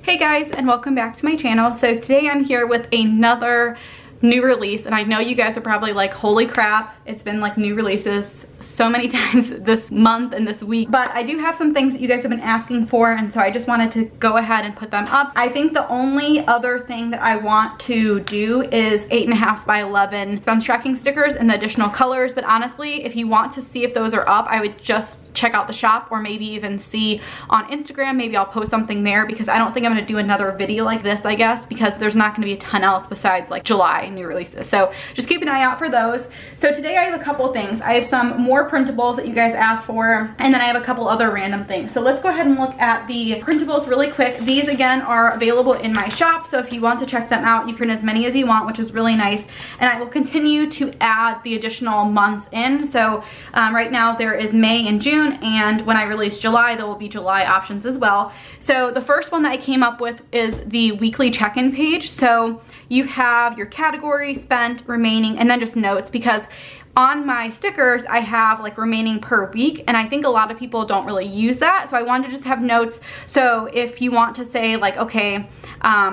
Hey guys, and welcome back to my channel. So today I'm here with another new release, and I know you guys are probably like, holy crap, it's been like new releases so many times this month and this week, but I do have some things that you guys have been asking for, and so I just wanted to go ahead and put them up. I think the only other thing that I want to do is 8.5 by 11 expense tracking stickers in the additional colors, but honestly, if you want to see if those are up, I would just check out the shop or maybe even see on Instagram. Maybe I'll post something there, because I don't think I'm going to do another video like this, I guess, because there's not going to be a ton else besides like July new releases. So just keep an eye out for those. So today I have a couple things. I have some more printables that you guys asked for, and then I have a couple other random things. So let's go ahead and look at the printables really quick. These again are available in my shop, so if you want to check them out, you can as many as you want, which is really nice. And I will continue to add the additional months in. So right now there is May and June, and when I release July, there will be July options as well. So the first one that I came up with is the weekly check-in page. So you have your category, spent, remaining, and then just notes, because on my stickers, I have like remaining per week, and I think a lot of people don't really use that. So I wanted to just have notes. So if you want to say like, okay,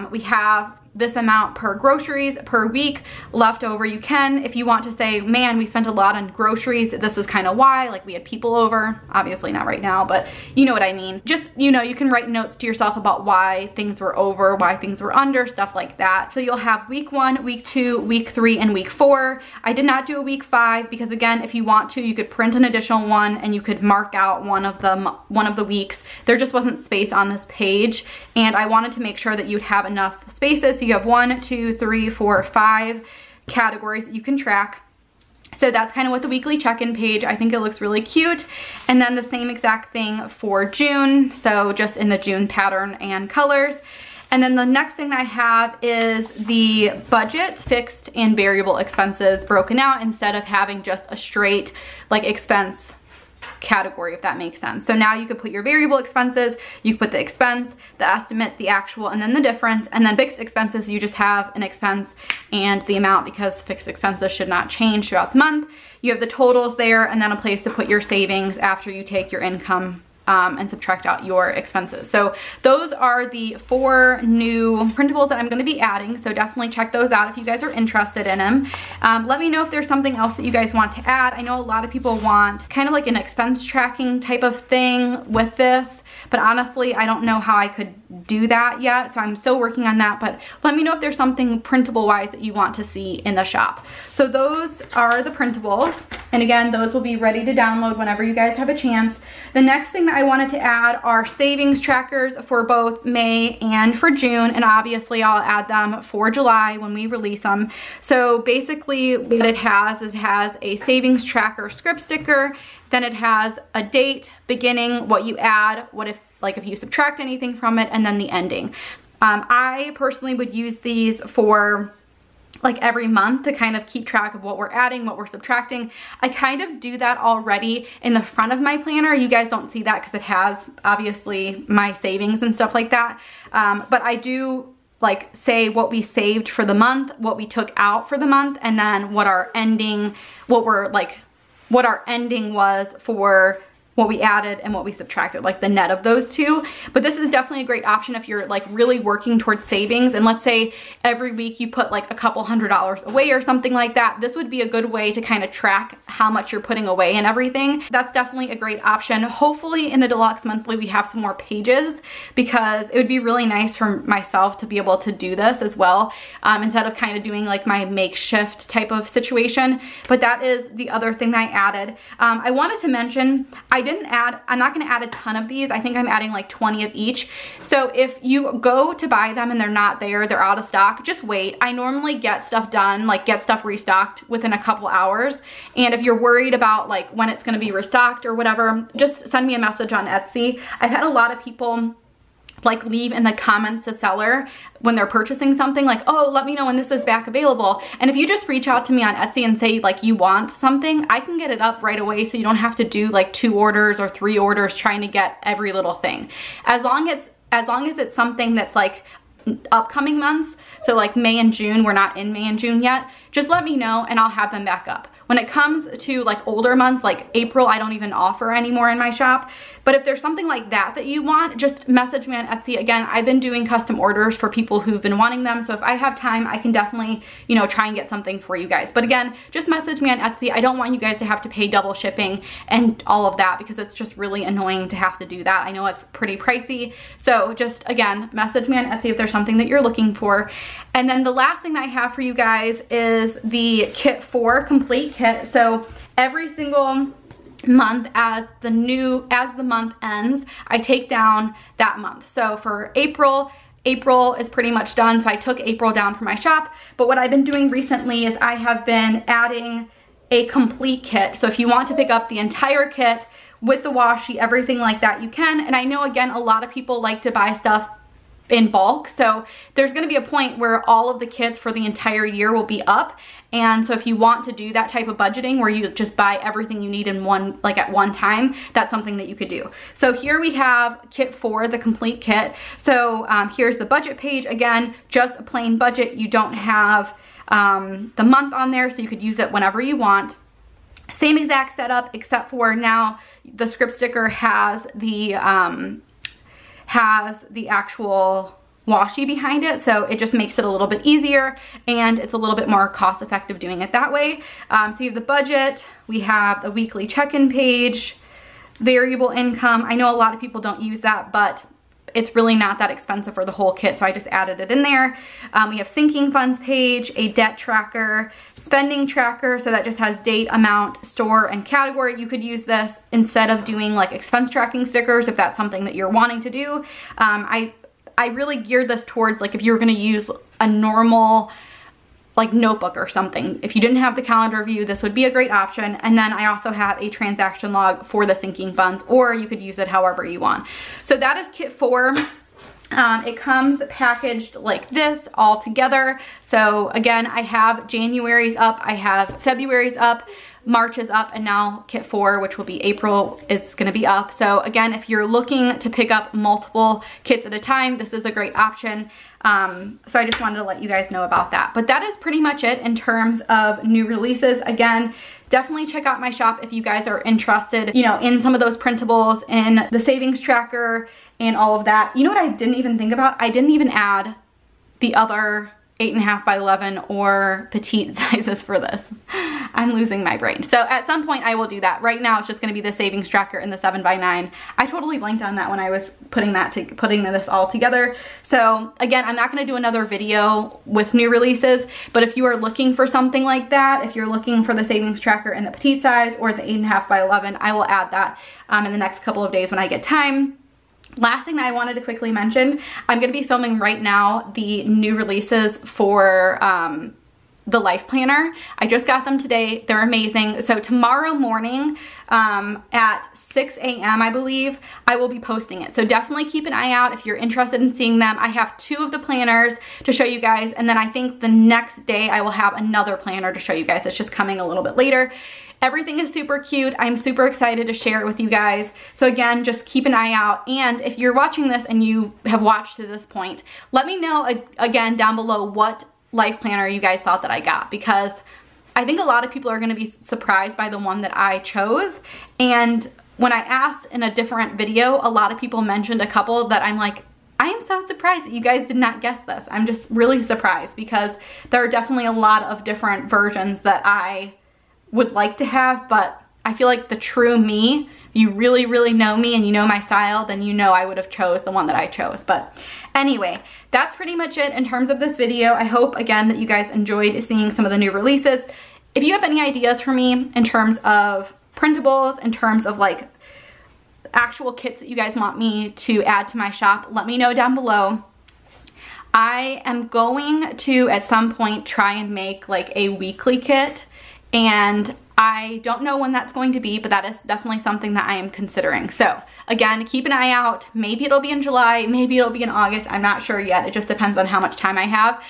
we have this amount per groceries per week left over, you can. If you want to say, man, we spent a lot on groceries, this is kind of why, like we had people over, obviously not right now, but you know what I mean. Just, you know, you can write notes to yourself about why things were over, why things were under, stuff like that. So you'll have week 1, week 2, week 3, and week 4. I did not do a week 5 because, again, if you want to, you could print an additional one and you could mark out one of the weeks. There just wasn't space on this page, and I wanted to make sure that you'd have enough spaces. So you have 1, 2, 3, 4, 5 categories that you can track. So that's kind of what the weekly check-in page, I think it looks really cute. And then the same exact thing for June, so just in the June pattern and colors. And then the next thing that I have is the budget, fixed and variable expenses broken out, instead of having just a straight like expense category, if that makes sense. So now you could put your variable expenses, you put the expense, the estimate, the actual, and then the difference. And then fixed expenses, you just have an expense and the amount, because fixed expenses should not change throughout the month. You have the totals there, and then a place to put your savings after you take your income and subtract out your expenses. So those are the 4 new printables that I'm going to be adding. So definitely check those out if you guys are interested in them. Let me know if there's something else that you guys want to add. I know a lot of people want kind of like an expense tracking type of thing with this, but honestly, I don't know how I could do that yet. So I'm still working on that, but let me know if there's something printable wise that you want to see in the shop. So those are the printables. And again, those will be ready to download whenever you guys have a chance. The next thing that I wanted to add are savings trackers for both May and for June, and obviously I'll add them for July when we release them. So basically what it has a savings tracker script sticker, then it has a date, beginning, what you add, what if you subtract anything from it, and then the ending. I personally would use these for like every month to kind of keep track of what we're adding, what we're subtracting. I kind of do that already in the front of my planner. You guys don't see that because it has obviously my savings and stuff like that. But I do like say what we saved for the month, what we took out for the month, and then what our ending was for what we added and what we subtracted, like the net of those two. But this is definitely a great option if you're like really working towards savings, and let's say every week you put like a couple $100s away or something like that. This would be a good way to kind of track how much you're putting away and everything. That's definitely a great option. Hopefully in the deluxe monthly we have some more pages, because it would be really nice for myself to be able to do this as well, instead of kind of doing like my makeshift type of situation. But that is the other thing that I added. I wanted to mention, I'm not gonna add a ton of these. I think I'm adding like 20 of each. So if you go to buy them and they're not there, they're out of stock, just wait. I normally get stuff done, like get stuff restocked within a couple hours. And if you're worried about like when it's gonna be restocked or whatever, just send me a message on Etsy. I've had a lot of people like leave in the comments to seller when they're purchasing something like, oh, let me know when this is back available. And if you just reach out to me on Etsy and say like you want something, I can get it up right away, so you don't have to do like 2 orders or 3 orders trying to get every little thing. As long as it's something that's like upcoming months, so like May and June, we're not in May and June yet, just let me know and I'll have them back up. When it comes to like older months, like April, I don't even offer anymore in my shop. But if there's something like that you want, just message me on Etsy. Again, I've been doing custom orders for people who've been wanting them. So if I have time, I can definitely, you know, try and get something for you guys. But again, just message me on Etsy. I don't want you guys to have to pay double shipping and all of that because it's just really annoying to have to do that. I know it's pretty pricey. So just again, message me on Etsy if there's something that you're looking for. And then the last thing that I have for you guys is the Kit 4 complete kit. So every single month as the month ends, I take down that month. So for April is pretty much done. So I took April down for my shop. But what I've been doing recently is I have been adding a complete kit. So if you want to pick up the entire kit with the washi, everything like that, you can. And I know, again, a lot of people like to buy stuff in bulk. So there's going to be a point where all of the kits for the entire year will be up. And so if you want to do that type of budgeting where you just buy everything you need in one, like at one time, that's something that you could do. So here we have Kit 4, the complete kit. So here's the budget page. Again, just a plain budget. You don't have the month on there, so you could use it whenever you want. Same exact setup, except for now the script sticker has the actual washi behind it, so it just makes it a little bit easier and it's a little bit more cost effective doing it that way. So you have the budget, we have the weekly check-in page, variable income. I know a lot of people don't use that, but it's really not that expensive for the whole kit, so I just added it in there. We have sinking funds page, a debt tracker, spending tracker, so that just has date, amount, store, and category. You could use this instead of doing like expense tracking stickers if that's something that you're wanting to do. I really geared this towards like if you were gonna use a normal like notebook or something. If you didn't have the calendar view, this would be a great option. And then I also have a transaction log for the sinking funds, or you could use it however you want. So that is Kit 4. It comes packaged like this all together. So again, I have January's up, I have February's up, March is up, and now Kit 4, which will be April, is gonna be up. So again, if you're looking to pick up multiple kits at a time, this is a great option. So I just wanted to let you guys know about that. But that is pretty much it in terms of new releases. Again, definitely check out my shop if you guys are interested, you know, in some of those printables, in the savings tracker and all of that. You know what I didn't even think about? I didn't even add the other 8.5 by 11 or petite sizes for this. I'm losing my brain. So at some point I will do that. Right now it's just gonna be the savings tracker and the 7 by 9. I totally blanked on that when I was putting this all together. So again, I'm not gonna do another video with new releases, but if you are looking for something like that, if you're looking for the savings tracker in the petite size or the 8.5 by 11, I will add that in the next couple of days when I get time. Last thing that I wanted to quickly mention, I'm going to be filming right now the new releases for the Life Planner. I just got them today. They're amazing. So tomorrow morning at 6 a.m. I believe, I will be posting it. So definitely keep an eye out if you're interested in seeing them. I have 2 of the planners to show you guys, and then I think the next day I will have another planner to show you guys. It's just coming a little bit later. Everything is super cute. I'm super excited to share it with you guys. So again, just keep an eye out. And if you're watching this and you have watched to this point, let me know again down below what life planner you guys thought that I got, because I think a lot of people are gonna be surprised by the one that I chose. And when I asked in a different video, a lot of people mentioned a couple that I'm like, I am so surprised that you guys did not guess this. I'm just really surprised because there are definitely a lot of different versions that I would like to have, but I feel like the true me, you really, really know me and you know my style, then you know I would have chose the one that I chose. But anyway, that's pretty much it in terms of this video. I hope, again, that you guys enjoyed seeing some of the new releases. If you have any ideas for me in terms of printables, in terms of like actual kits that you guys want me to add to my shop, let me know down below. I am going to, at some point, try and make like a weekly kit, and I don't know when that's going to be, but that is definitely something that I am considering. So again, keep an eye out. Maybe it'll be in July, maybe it'll be in August. I'm not sure yet. It just depends on how much time I have.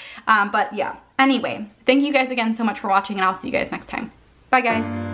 But yeah, anyway, thank you guys again so much for watching, and I'll see you guys next time. Bye guys.